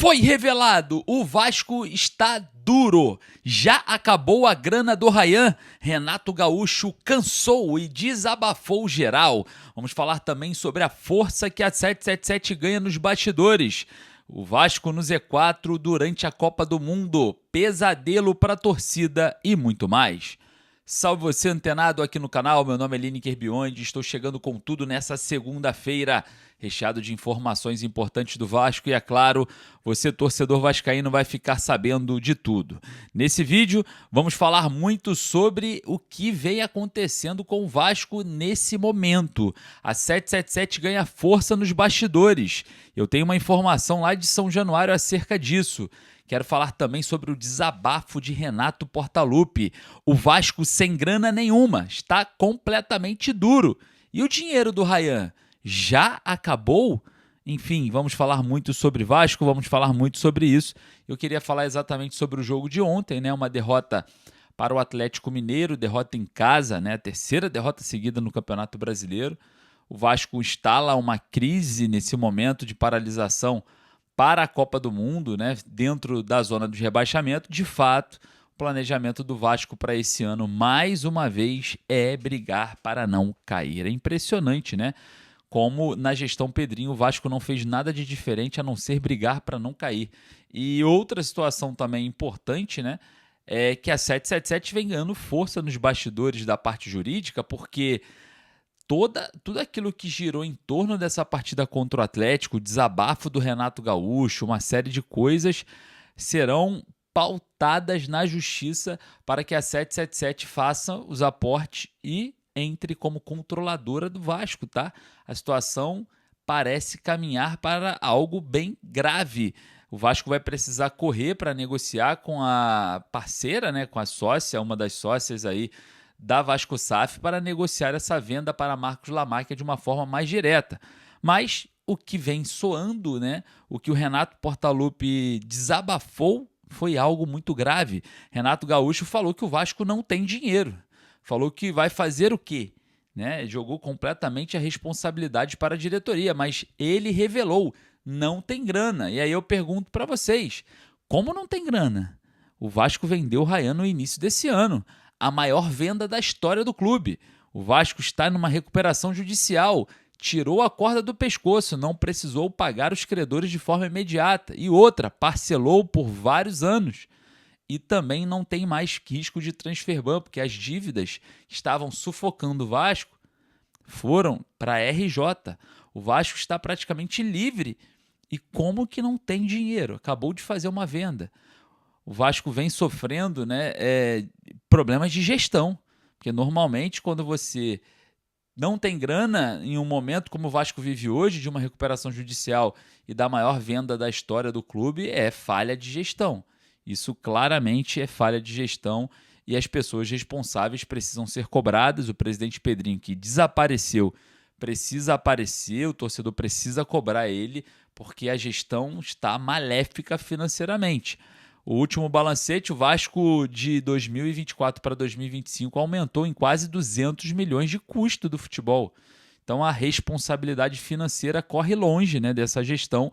Foi revelado, o Vasco está duro. Já acabou a grana do Ryan. Renato Gaúcho cansou e desabafou geral. Vamos falar também sobre a força que a 777 ganha nos bastidores. O Vasco no Z4 durante a Copa do Mundo, pesadelo para a torcida e muito mais. Salve você antenado aqui no canal, meu nome é Lineker Biondi, estou chegando com tudo nessa segunda-feira, recheado de informações importantes do Vasco e, é claro, você torcedor vascaíno vai ficar sabendo de tudo. Nesse vídeo, vamos falar muito sobre o que vem acontecendo com o Vasco nesse momento. A 777 ganha força nos bastidores. Eu tenho uma informação lá de São Januário acerca disso. Quero falar também sobre o desabafo de Renato Portaluppi. O Vasco sem grana nenhuma, está completamente duro. E o dinheiro do Ryan já acabou? Enfim, vamos falar muito sobre Vasco, vamos falar muito sobre isso. Eu queria falar exatamente sobre o jogo de ontem, né? Uma derrota para o Atlético Mineiro, derrota em casa, né? A terceira derrota seguida no Campeonato Brasileiro. O Vasco instala uma crise nesse momento de paralisação para a Copa do Mundo, né, dentro da zona de rebaixamento. De fato, o planejamento do Vasco para esse ano, mais uma vez, é brigar para não cair. É impressionante, né? Como na gestão Pedrinho o Vasco não fez nada de diferente a não ser brigar para não cair. E outra situação também importante, né, é que a 777 vem ganhando força nos bastidores da parte jurídica, porque tudo aquilo que girou em torno dessa partida contra o Atlético, o desabafo do Renato Gaúcho, uma série de coisas serão pautadas na justiça para que a 777 faça os aportes e entre como controladora do Vasco, tá? A situação parece caminhar para algo bem grave. O Vasco vai precisar correr para negociar com a parceira, né, com a sócia, uma das sócias aí da Vasco SAF, para negociar essa venda para Marcos Lamáquia de uma forma mais direta. Mas o que vem soando, né, o que o Renato Portaluppi desabafou foi algo muito grave. Renato Gaúcho falou que o Vasco não tem dinheiro. Falou que vai fazer o quê? Né? Jogou completamente a responsabilidade para a diretoria, mas ele revelou, não tem grana. E aí eu pergunto para vocês, como não tem grana? O Vasco vendeu o Ryan no início desse ano, a maior venda da história do clube. O Vasco está numa recuperação judicial, tirou a corda do pescoço, não precisou pagar os credores de forma imediata. E outra, parcelou por vários anos. E também não tem mais risco de transfer ban, porque as dívidas que estavam sufocando o Vasco foram para a RJ. O Vasco está praticamente livre. E como que não tem dinheiro? Acabou de fazer uma venda. O Vasco vem sofrendo, né, problemas de gestão, porque normalmente quando você não tem grana em um momento como o Vasco vive hoje, de uma recuperação judicial e da maior venda da história do clube, é falha de gestão. Isso claramente é falha de gestão e as pessoas responsáveis precisam ser cobradas. O presidente Pedrinho, que desapareceu, precisa aparecer, o torcedor precisa cobrar ele, porque a gestão está maléfica financeiramente. O último balancete, o Vasco de 2024 para 2025 aumentou em quase 200 milhões de custo do futebol. Então a responsabilidade financeira corre longe, né, dessa gestão,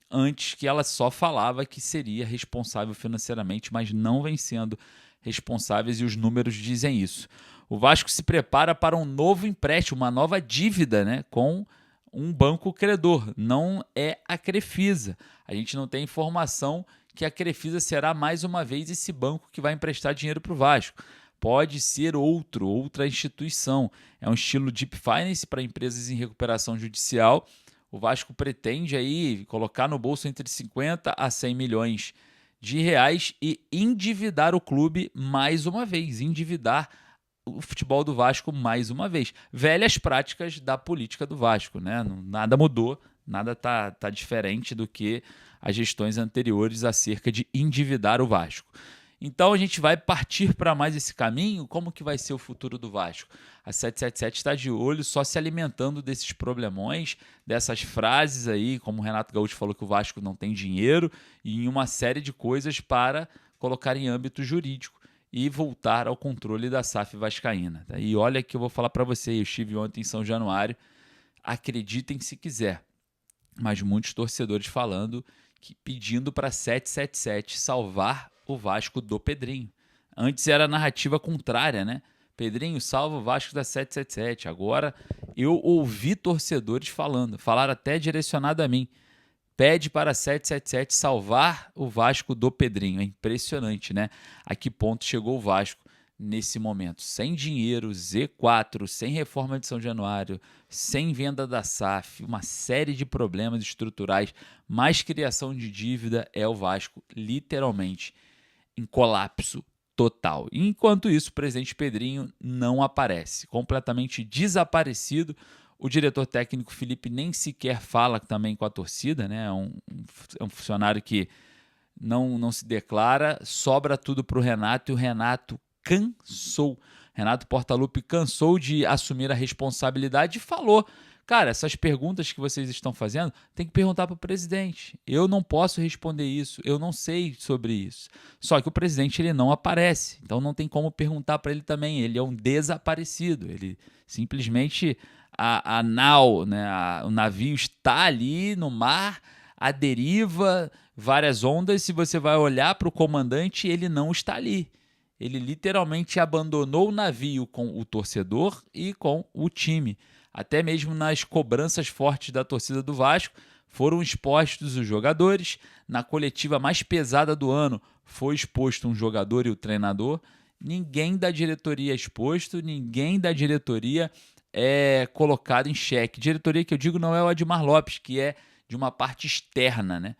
antes que ela só falava que seria responsável financeiramente, mas não vem sendo responsáveis e os números dizem isso. O Vasco se prepara para um novo empréstimo, uma nova dívida, né, com um banco credor, não é a Crefisa. A gente não tem informação que a Crefisa será mais uma vez esse banco que vai emprestar dinheiro para o Vasco. Pode ser outra instituição. É um estilo Deep Finance para empresas em recuperação judicial. O Vasco pretende aí colocar no bolso entre 50 a 100 milhões de reais e endividar o clube mais uma vez, endividar o futebol do Vasco mais uma vez. Velhas práticas da política do Vasco, né? Nada mudou, nada tá diferente do que as gestões anteriores acerca de endividar o Vasco. Então a gente vai partir para mais esse caminho. Como que vai ser o futuro do Vasco? A 777 está de olho, só se alimentando desses problemões, dessas frases aí, como o Renato Gaúcho falou que o Vasco não tem dinheiro, e em uma série de coisas para colocar em âmbito jurídico e voltar ao controle da SAF vascaína. E olha que eu vou falar para você, eu estive ontem em São Januário, acreditem se quiser, mas muitos torcedores falando pedindo para 777 salvar o Vasco do Pedrinho. Antes era a narrativa contrária, né? Pedrinho, salva o Vasco da 777. Agora eu ouvi torcedores falaram até direcionado a mim. Pede para 777 salvar o Vasco do Pedrinho. É impressionante, né? A que ponto chegou o Vasco nesse momento? Sem dinheiro, Z4, sem reforma de São Januário, sem venda da SAF, uma série de problemas estruturais, mais criação de dívida, é o Vasco literalmente em colapso total. Enquanto isso, o presidente Pedrinho não aparece, completamente desaparecido. O diretor técnico Felipe nem sequer fala também com a torcida, né? É um funcionário que não se declara, sobra tudo para o Renato, e o Renato cansou. Renato Portaluppi cansou de assumir a responsabilidade e falou: cara, essas perguntas que vocês estão fazendo, tem que perguntar para o presidente. Eu não posso responder isso, eu não sei sobre isso. Só que o presidente ele não aparece, então não tem como perguntar para ele também. Ele é um desaparecido, ele simplesmente... A nau, né, o navio está ali no mar, à deriva, várias ondas. Se você vai olhar para o comandante, ele não está ali. Ele literalmente abandonou o navio com o torcedor e com o time. Até mesmo nas cobranças fortes da torcida do Vasco, foram expostos os jogadores. Na coletiva mais pesada do ano, foi exposto um jogador e o treinador. Ninguém da diretoria é exposto, ninguém da diretoria é colocado em xeque. Diretoria que eu digo não é o Admar Lopes, que é de uma parte externa, né?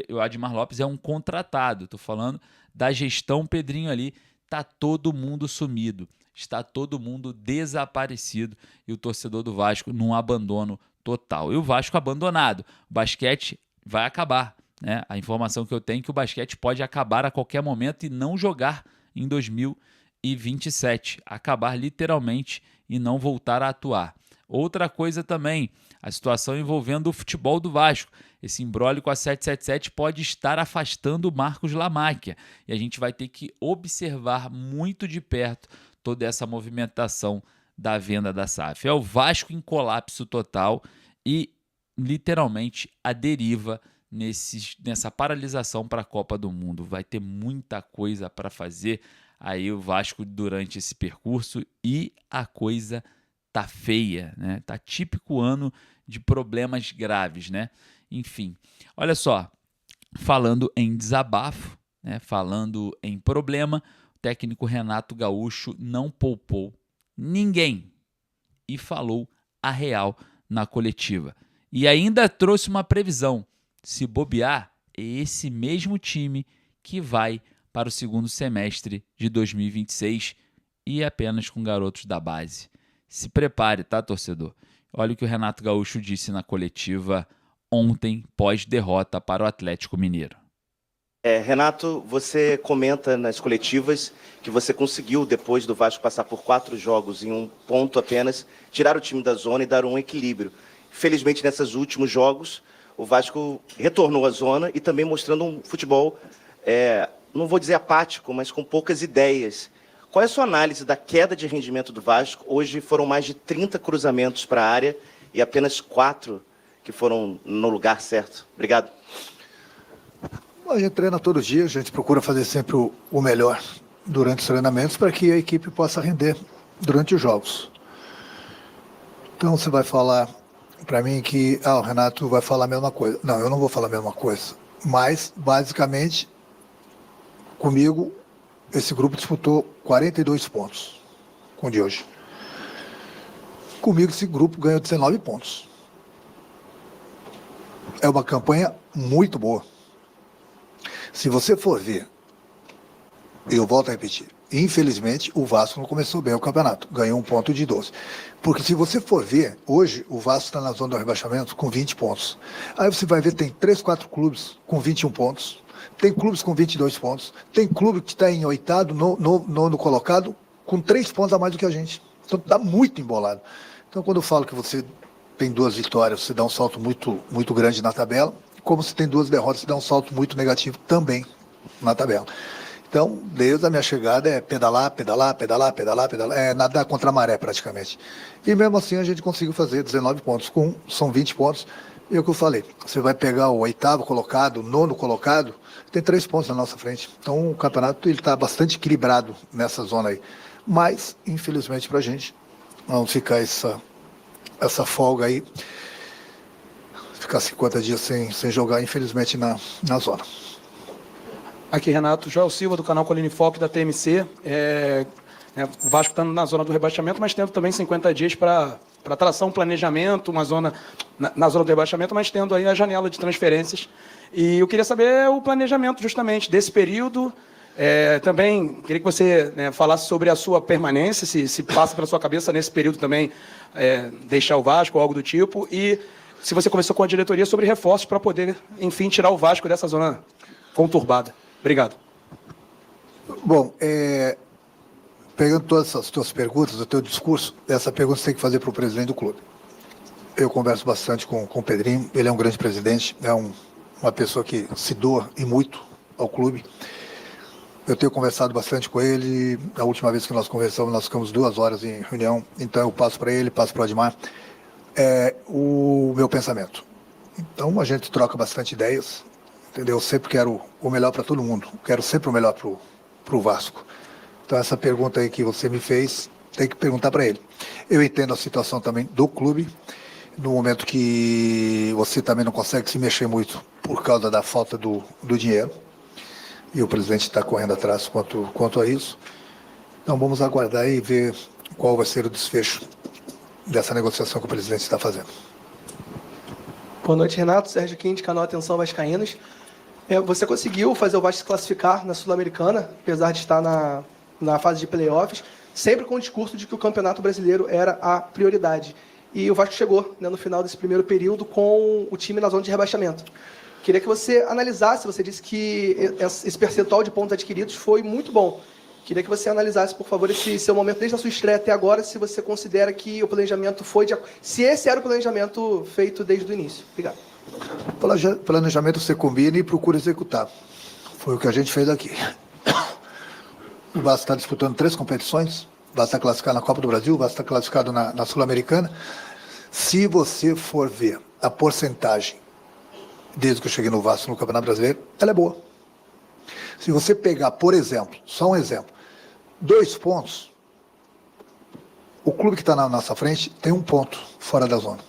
O Admar Lopes é um contratado. Estou falando da gestão Pedrinho ali. Está todo mundo sumido, está todo mundo desaparecido e o torcedor do Vasco num abandono total. E o Vasco abandonado. O basquete vai acabar, né? A informação que eu tenho é que o basquete pode acabar a qualquer momento e não jogar em 2027. Acabar literalmente e não voltar a atuar. Outra coisa também, a situação envolvendo o futebol do Vasco. Esse imbróglio com a 777 pode estar afastando o Marcos Lamáquia. E a gente vai ter que observar muito de perto toda essa movimentação da venda da SAF. É o Vasco em colapso total e literalmente a deriva nessa paralisação para a Copa do Mundo. Vai ter muita coisa para fazer aí o Vasco durante esse percurso e a coisa tá feia, né? Tá típico ano de problemas graves, né? Enfim, olha só, falando em desabafo, né? Falando em problema, o técnico Renato Gaúcho não poupou ninguém e falou a real na coletiva. E ainda trouxe uma previsão: se bobear, é esse mesmo time que vai para o segundo semestre de 2026 e apenas com garotos da base. Se prepare, tá, torcedor? Olha o que o Renato Gaúcho disse na coletiva ontem, pós-derrota para o Atlético Mineiro. Renato, você comenta nas coletivas que você conseguiu, depois do Vasco passar por 4 jogos em um ponto apenas, tirar o time da zona e dar um equilíbrio. Felizmente, nesses últimos jogos, o Vasco retornou à zona e também mostrando um futebol, não vou dizer apático, mas com poucas ideias. Qual é a sua análise da queda de rendimento do Vasco? Hoje foram mais de 30 cruzamentos para a área e apenas 4 que foram no lugar certo. Obrigado. A gente treina todos os dias, a gente procura fazer sempre o melhor durante os treinamentos para que a equipe possa render durante os jogos. Então você vai falar para mim que o Renato vai falar a mesma coisa. Não, eu não vou falar a mesma coisa. Mas, basicamente, comigo, esse grupo disputou 42 pontos com o de hoje. Comigo, esse grupo ganhou 19 pontos. É uma campanha muito boa. Se você for ver, eu volto a repetir, infelizmente o Vasco não começou bem o campeonato, ganhou 1 ponto de 12. Porque se você for ver, hoje o Vasco está na zona do rebaixamento com 20 pontos. Aí você vai ver, tem 3, 4 clubes com 21 pontos, tem clubes com 22 pontos, tem clube que está em 8º, nono colocado, com 3 pontos a mais do que a gente. Então dá muito embolado. Então quando eu falo que você tem 2 vitórias, você dá um salto muito, muito grande na tabela, como se tem 2 derrotas, você dá um salto muito negativo também na tabela. Então, desde a minha chegada é pedalar, nadar contra a maré praticamente. E mesmo assim a gente conseguiu fazer 19 pontos, são 20 pontos, E o que eu falei, você vai pegar o 8º colocado, o 9º colocado, tem 3 pontos na nossa frente. Então o campeonato está bastante equilibrado nessa zona aí. Mas, infelizmente para a gente, vamos ficar essa folga aí, ficar 50 dias sem jogar, infelizmente, na zona. Aqui, Renato, Joel Silva, do canal Colina em Foco, da TMC. O Vasco está na zona do rebaixamento, mas tendo também 50 dias para traçar um planejamento, uma zona na zona do rebaixamento, mas tendo aí a janela de transferências. E eu queria saber o planejamento, justamente, desse período. Também queria que você falasse sobre a sua permanência, se passa pela sua cabeça nesse período também deixar o Vasco ou algo do tipo. E se você conversou com a diretoria sobre reforços para poder, enfim, tirar o Vasco dessa zona conturbada. Obrigado. Bom, pegando todas essas tuas perguntas, o teu discurso, essa pergunta você tem que fazer para o presidente do clube. Eu converso bastante com o Pedrinho, ele é um grande presidente, é uma pessoa que se doa e muito ao clube. Eu tenho conversado bastante com ele, a última vez que nós conversamos, nós ficamos 2 horas em reunião, então eu passo para ele, passo para o Admar, o meu pensamento. Então a gente troca bastante ideias, entendeu? Eu sempre quero o melhor para todo mundo, quero sempre o melhor para o Vasco. Então essa pergunta aí que você me fez, tem que perguntar para ele. Eu entendo a situação também do clube, no momento que você também não consegue se mexer muito por causa da falta do dinheiro, e o presidente está correndo atrás quanto a isso. Então vamos aguardar e ver qual vai ser o desfecho dessa negociação que o presidente está fazendo. Boa noite, Renato. Sérgio Quinte, canal Atenção Vascaínos. Você conseguiu fazer o Vasco se classificar na Sul-Americana, apesar de estar na fase de playoffs, sempre com o discurso de que o Campeonato Brasileiro era a prioridade. E o Vasco chegou no final desse primeiro período com o time na zona de rebaixamento. Queria que você analisasse, você disse que esse percentual de pontos adquiridos foi muito bom. Queria que você analisasse, por favor, esse seu momento desde a sua estreia até agora, se você considera que o planejamento foi se esse era o planejamento feito desde o início. Obrigado. Planejamento você combina e procura executar. Foi o que a gente fez aqui. O Vasco está disputando 3 competições, o Vasco está classificado na Copa do Brasil, o Vasco está classificado na Sul-Americana. Se você for ver a porcentagem, desde que eu cheguei no Vasco no Campeonato Brasileiro, ela é boa. Se você pegar, por exemplo, só um exemplo, 2 pontos, o clube que está na nossa frente tem 1 ponto fora da zona.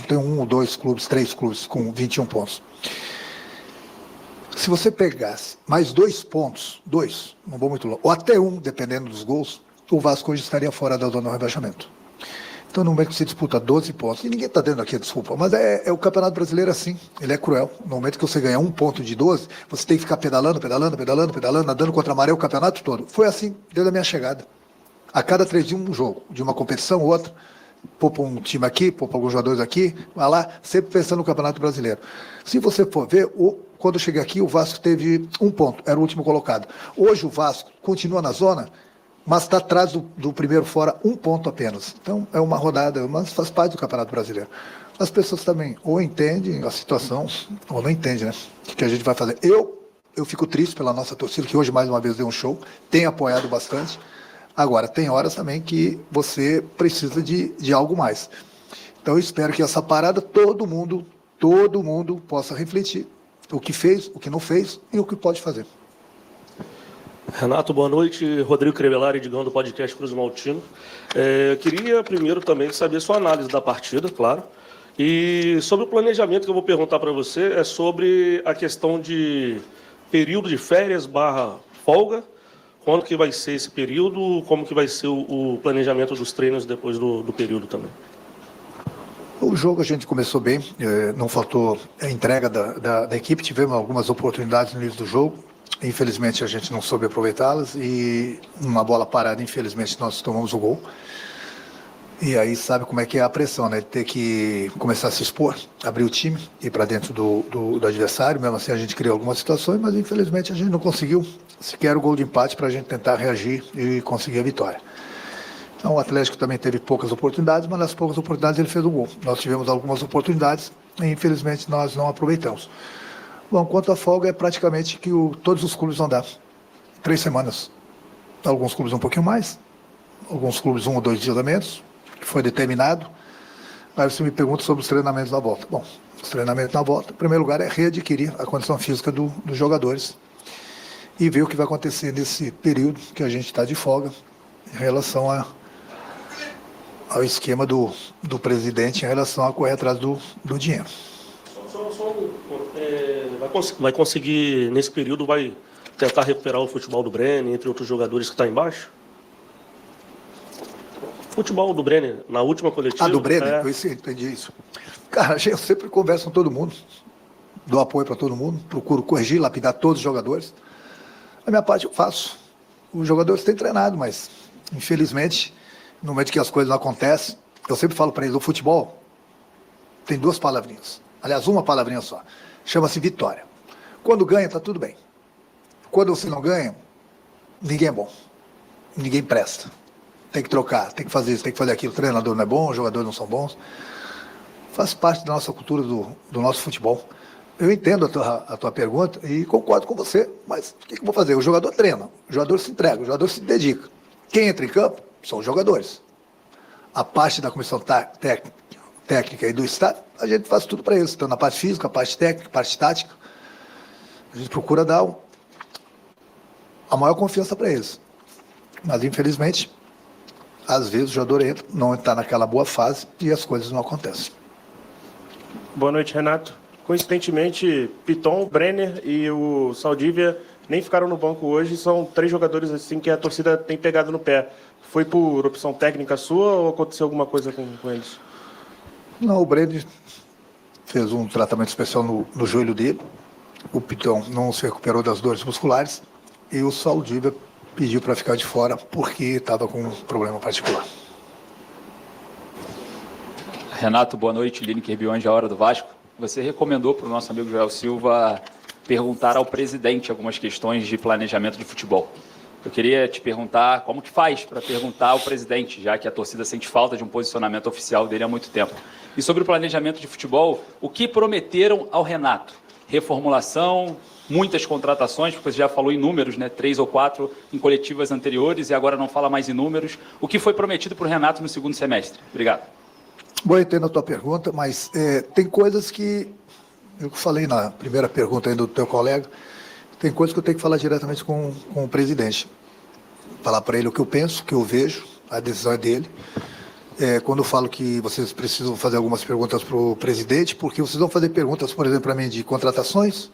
Tem 1, 2 clubes, 3 clubes com 21 pontos. Se você pegasse mais 2 pontos, 2, não vou muito longe, ou até 1, dependendo dos gols, o Vasco hoje estaria fora da zona do rebaixamento. Então, no momento que você disputa 12 pontos, e ninguém está dando aqui a desculpa, mas é o Campeonato Brasileiro assim, ele é cruel. No momento que você ganha 1 ponto de 12, você tem que ficar pedalando, nadando contra a maré o campeonato todo. Foi assim, desde a minha chegada. A cada 3 dias um jogo, de uma competição, outra, poupa um time aqui, poupa alguns jogadores aqui, vai lá, sempre pensando no Campeonato Brasileiro. Se você for ver, quando eu cheguei aqui, o Vasco teve 1 ponto, era o último colocado. Hoje o Vasco continua na zona, mas está atrás do primeiro fora 1 ponto apenas. Então é uma rodada, mas faz parte do Campeonato Brasileiro. As pessoas também ou entendem a situação, ou não entendem, né? O que a gente vai fazer. Eu fico triste pela nossa torcida, que hoje mais uma vez deu um show, tem apoiado bastante. Agora, tem horas também que você precisa de algo mais. Então eu espero que essa parada todo mundo possa refletir o que fez, o que não fez e o que pode fazer. Renato, boa noite. Rodrigo Crevellari, Digão, do podcast Cruz Maltino. Queria primeiro também saber sua análise da partida, claro. E sobre o planejamento que eu vou perguntar para você, é sobre a questão de período de férias / folga. Quando que vai ser esse período? Como que vai ser o planejamento dos treinos depois do período também? O jogo a gente começou bem, não faltou a entrega da equipe, tivemos algumas oportunidades no início do jogo. Infelizmente a gente não soube aproveitá-las e uma bola parada, infelizmente nós tomamos o gol. E aí sabe como é que é a pressão, né? Ter que começar a se expor, abrir o time, ir para dentro do adversário. Mesmo assim a gente criou algumas situações, mas infelizmente a gente não conseguiu sequer o gol de empate para a gente tentar reagir e conseguir a vitória. Então o Atlético também teve poucas oportunidades, mas nas poucas oportunidades ele fez o gol. Nós tivemos algumas oportunidades e infelizmente nós não aproveitamos. Bom, quanto à folga, é praticamente que todos os clubes vão dar 3 semanas. Alguns clubes um pouquinho mais, alguns clubes 1 ou 2 dias a menos, que foi determinado. Aí você me pergunta sobre os treinamentos na volta. Bom, os treinamentos na volta, em primeiro lugar, é readquirir a condição física dos jogadores e ver o que vai acontecer nesse período que a gente está de folga em relação ao esquema do presidente em relação a correr atrás do dinheiro. Vai conseguir, nesse período, vai tentar recuperar o futebol do Brenner, entre outros jogadores que estão embaixo? Futebol do Brenner, na última coletiva... Do Brenner? Eu entendi isso. Cara, eu sempre converso com todo mundo, dou apoio para todo mundo, procuro corrigir, lapidar todos os jogadores. A minha parte eu faço. Os jogadores têm treinado, mas, infelizmente, no momento que as coisas não acontecem, eu sempre falo para eles, o futebol tem 2 palavrinhas. Aliás, uma palavrinha só. Chama-se vitória. Quando ganha, está tudo bem. Quando você não ganha, ninguém é bom. Ninguém presta. Tem que trocar, tem que fazer isso, tem que fazer aquilo. O treinador não é bom, os jogadores não são bons. Faz parte da nossa cultura, do nosso futebol. Eu entendo a tua pergunta e concordo com você, mas o que eu vou fazer? O jogador treina, o jogador se entrega, o jogador se dedica. Quem entra em campo são os jogadores. A parte da comissão técnica e do Estado, a gente faz tudo para eles. Então, na parte física, a parte técnica, a parte tática, a gente procura dar a maior confiança para eles. Mas, infelizmente, às vezes o jogador entra, não está naquela boa fase e as coisas não acontecem. Boa noite, Renato. Coincidentemente, Piton, Brenner e o Saldívia nem ficaram no banco hoje. São 3 jogadores assim que a torcida tem pegado no pé. Foi por opção técnica sua ou aconteceu alguma coisa com eles? Não, o Brenner fez um tratamento especial no joelho dele. O Piton não se recuperou das dores musculares. E o Saldívia pediu para ficar de fora porque estava com um problema particular. Renato, boa noite. Lineker Bionde, a Hora do Vasco. Você recomendou para o nosso amigo Joel Silva perguntar ao presidente algumas questões de planejamento de futebol. Eu queria te perguntar como que faz para perguntar ao presidente, já que a torcida sente falta de um posicionamento oficial dele há muito tempo. E sobre o planejamento de futebol, o que prometeram ao Renato? Reformulação, muitas contratações, porque você já falou em números, né? 3 ou 4 em coletivas anteriores e agora não fala mais em números. O que foi prometido para o Renato no segundo semestre? Obrigado. Bom, eu entendo a tua pergunta, mas tem coisas que, eu falei na primeira pergunta aí do teu colega, tem coisas que eu tenho que falar diretamente com o presidente. Falar para ele o que eu penso, o que eu vejo, a decisão é dele. Quando eu falo que vocês precisam fazer algumas perguntas para o presidente, porque vocês vão fazer perguntas, por exemplo, para mim de contratações,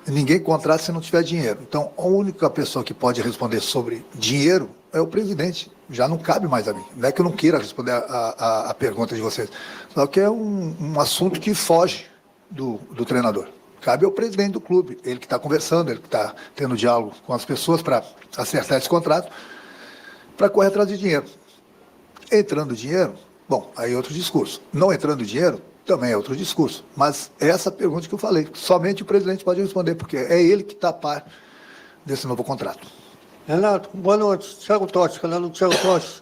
ninguém contrata se não tiver dinheiro. Então, a única pessoa que pode responder sobre dinheiro é o presidente. Já não cabe mais a mim. Não é que eu não queira responder a pergunta de vocês. Só que é um assunto que foge do treinador. Cabe ao presidente do clube. Ele que está conversando, ele que está tendo diálogo com as pessoas para acertar esse contrato, para correr atrás de dinheiro. Entrando dinheiro, bom, aí é outro discurso. Não entrando dinheiro, também é outro discurso. Mas essa pergunta que eu falei, somente o presidente pode responder, porque é ele que está a par desse novo contrato. Renato, boa noite. Thiago Tossi, falando do Thiago Tossi.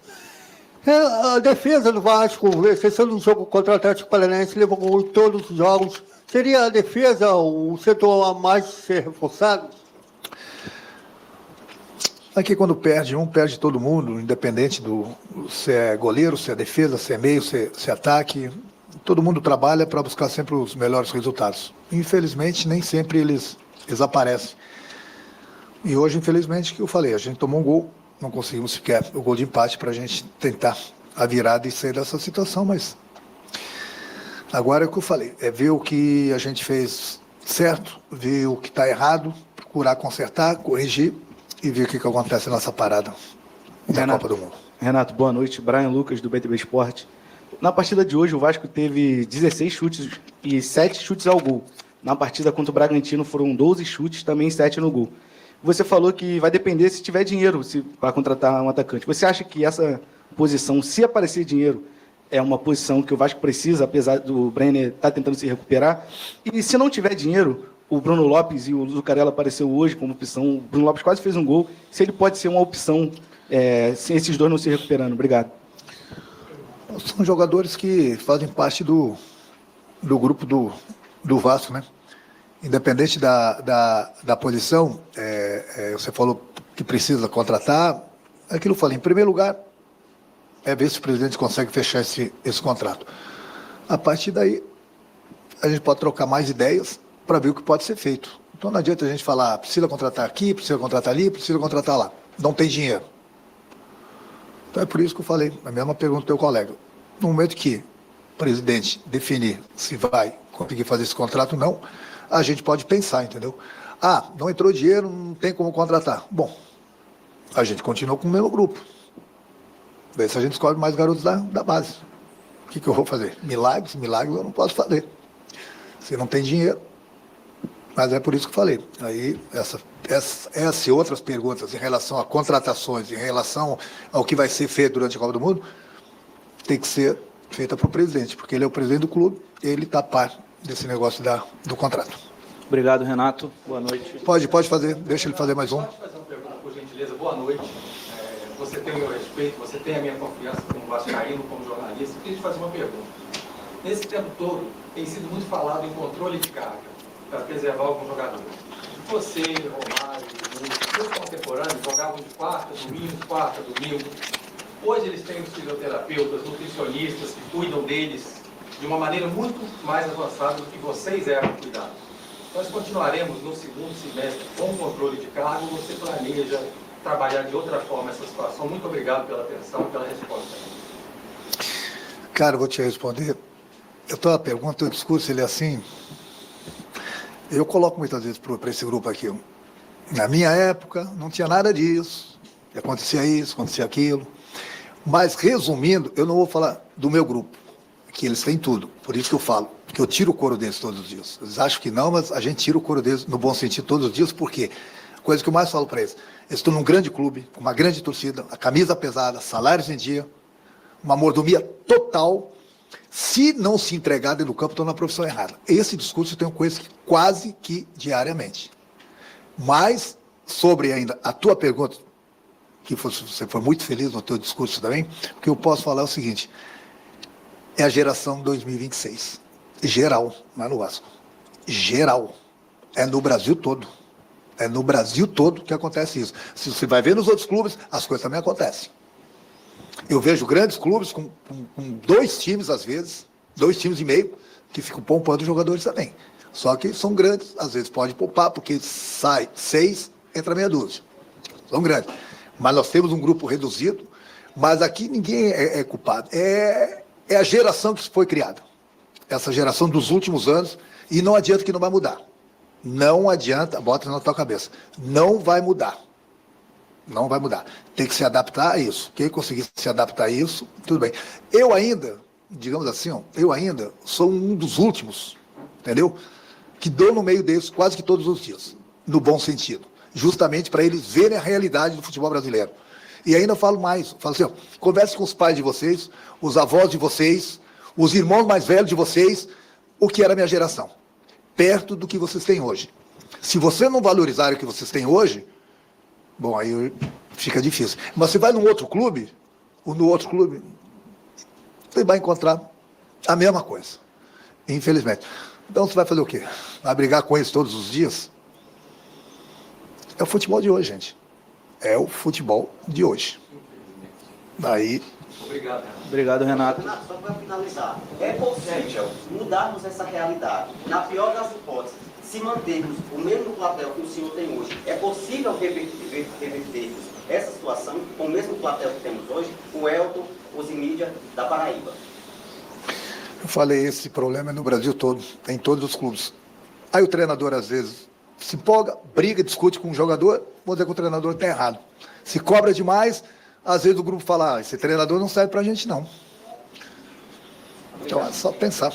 A defesa do Vasco, exceção do jogo contra o Atlético Paranaense, levou gol em todos os jogos. Seria a defesa o setor a mais ser reforçado? Aqui, quando perde um, perde todo mundo, independente se é goleiro, se é defesa, se é meio, se é ataque. Todo mundo trabalha para buscar sempre os melhores resultados. Infelizmente, nem sempre eles aparecem. E hoje, infelizmente, que eu falei, a gente tomou um gol, não conseguimos sequer o gol de empate para a gente tentar a virada e sair dessa situação, mas agora é o que eu falei, é ver o que a gente fez certo, ver o que está errado, procurar consertar, corrigir e ver o que acontece nessa parada da Copa do Mundo. Renato, boa noite. Brian Lucas, do BTB Esporte. Na partida de hoje, o Vasco teve 16 chutes e 7 chutes ao gol. Na partida contra o Bragantino foram 12 chutes, também 7 no gol. Você falou que vai depender se tiver dinheiro para contratar um atacante. Você acha que essa posição, se aparecer dinheiro, é uma posição que o Vasco precisa, apesar do Brenner estar tentando se recuperar? E se não tiver dinheiro, o Bruno Lopes e o Zucarello apareceu hoje como opção. O Bruno Lopes quase fez um gol. Se ele pode ser uma opção, sem esses dois não se recuperando. Obrigado. São jogadores que fazem parte do grupo do Vasco, né? Independente da posição, você falou que precisa contratar. Aquilo eu falei, em primeiro lugar, é ver se o presidente consegue fechar esse contrato. A partir daí, a gente pode trocar mais ideias para ver o que pode ser feito. Então não adianta a gente falar, precisa contratar aqui, precisa contratar ali, precisa contratar lá. Não tem dinheiro. Então é por isso que eu falei, a mesma pergunta do teu colega. No momento que o presidente definir se vai conseguir fazer esse contrato ou não, a gente pode pensar, entendeu? Ah, não entrou dinheiro, não tem como contratar. Bom, a gente continua com o mesmo grupo. Daí se a gente escolhe mais garotos da base. O que eu vou fazer? Milagres eu não posso fazer. Se não tem dinheiro. Mas é por isso que eu falei. Aí, essas e outras perguntas em relação a contratações, em relação ao que vai ser feito durante a Copa do Mundo, tem que ser feita para o presidente, porque ele é o presidente do clube, ele está a par desse negócio do contrato. Obrigado, Renato. Boa noite. Pode fazer, deixa ele fazer mais um. Pode fazer uma pergunta, por gentileza? Boa noite. Você tem o meu respeito, você tem a minha confiança como vascaíno, como jornalista. Eu queria te fazer uma pergunta. Nesse tempo todo, tem sido muito falado em controle de carga, para preservar alguns jogadores. Você, Romário, os contemporâneos jogavam de quarta, domingo. Hoje eles têm os fisioterapeutas, nutricionistas que cuidam deles de uma maneira muito mais avançada do que vocês eram cuidados. Nós continuaremos no segundo semestre com controle de carga ou você planeja trabalhar de outra forma essa situação? Muito obrigado pela atenção e pela resposta. Cara, eu vou te responder. Eu estou a pergunta, o discurso, ele é assim. Eu coloco muitas vezes para esse grupo aqui. Na minha época, não tinha nada disso. Acontecia isso, acontecia aquilo. Mas, resumindo, eu não vou falar do meu grupo, que eles têm tudo. Por isso que eu falo, que eu tiro o couro deles todos os dias. Eles acham que não, mas a gente tira o couro deles no bom sentido todos os dias, porque a coisa que eu mais falo para eles, eles estão num grande clube, com uma grande torcida, a camisa pesada, salários em dia, uma mordomia total. Se não se entregar dentro do campo, estão na profissão errada. Esse discurso eu tenho com eles quase que diariamente. Mas, sobre ainda a tua pergunta, que você foi muito feliz no teu discurso também, o que eu posso falar é o seguinte, é a geração 2026. Geral, não é no Vasco. Geral. É no Brasil todo. É no Brasil todo que acontece isso. Se você vai ver nos outros clubes, as coisas também acontecem. Eu vejo grandes clubes com 2 times, às vezes, 2 times e meio, que ficam poupando jogadores também. Só que são grandes, às vezes pode poupar, porque sai 6, entra meia dúzia. São grandes. Mas nós temos um grupo reduzido, mas aqui ninguém é culpado. É a geração que foi criada. Essa geração dos últimos anos, e não adianta que não vai mudar. Não adianta, bota na tua cabeça, não vai mudar. Não vai mudar. Tem que se adaptar a isso. Quem conseguir se adaptar a isso, tudo bem. Eu ainda, digamos assim, eu ainda sou um dos últimos, entendeu? Que dou no meio deles quase que todos os dias, no bom sentido. Justamente para eles verem a realidade do futebol brasileiro. E ainda falo mais, falo assim, converse com os pais de vocês, os avós de vocês, os irmãos mais velhos de vocês, o que era a minha geração. Perto do que vocês têm hoje. Se você não valorizar o que vocês têm hoje, bom, aí fica difícil. Mas você vai num outro clube, você vai encontrar a mesma coisa. Infelizmente. Então você vai fazer o quê? Vai brigar com eles todos os dias? É o futebol de hoje, gente. É o futebol de hoje. Daí... Obrigado, Renato. Renato, só para finalizar, é possível mudarmos essa realidade? Na pior das hipóteses, se mantermos o mesmo platel que o senhor tem hoje, é possível revertermos essa situação com o mesmo platel que temos hoje, o Elton, os mídia da Paraíba? Eu falei, esse problema é no Brasil todo, em todos os clubes. Aí o treinador, às vezes, se empolga, briga, discute com o jogador, vou dizer que o treinador está errado. Se cobra demais, às vezes o grupo fala, esse treinador não serve para a gente não. Então é só pensar.